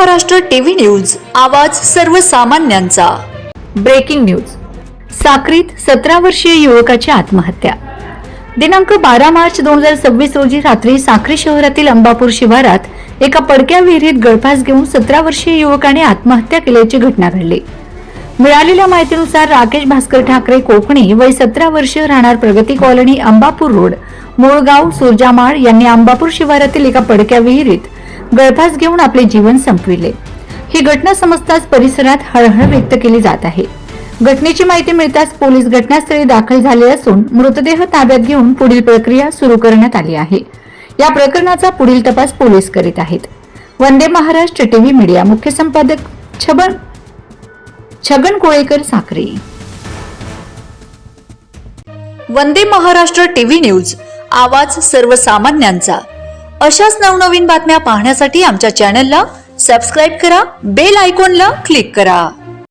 Maharashtra TV news, आवाज सर्वसामान्यांचा। Breaking news. साक्रीत 17 वर्षीय युवकाची आत्महत्या। दिनांक 12 मार्च 2026 रोजी रात्री साक्री शहरातील अंबापूर शिवारात एका पडक्या विहिरीत गळफास घेऊन 17 वर्षीय युवकाने आत्महत्या केल्याची घटना घडली। मिळालेल्या माहितीनुसार राकेश भास्कर ठाकरे कोकणी वय 17 वर्ष, राहणार प्रगती कॉलनी, अंबापूर रोड, मूळगाव, सुरजामाळ यांनी अंबापूर शिवारातील एका पडक्या विहिरीत गळफास घेऊन आपले जीवन संपविले। ही घटना समजताच परिसरात हळहळ व्यक्त केली जात आहे। घटनेची माहिती मिळताच पोलीस घटनास्थळी दाखल झाले असून मृतदेह ताब्यात घेऊन पुढील प्रक्रिया सुरू करण्यात आली आहे। या प्रकरणाचा पुढील तपास पोलीस करीत आहेत। वंदे महाराष्ट्र टीव्ही मीडिया, मुख्य संपादक छगन कोळेकर, साक्री। वंदे महाराष्ट्र टीव्ही न्यूज, आवाज सर्वसामान्यांचा। अशाच नवनवीन बातम्या पाहण्यासाठी आमच्या चॅनलला सबस्क्राइब करा, बेल आयकॉनला क्लिक करा।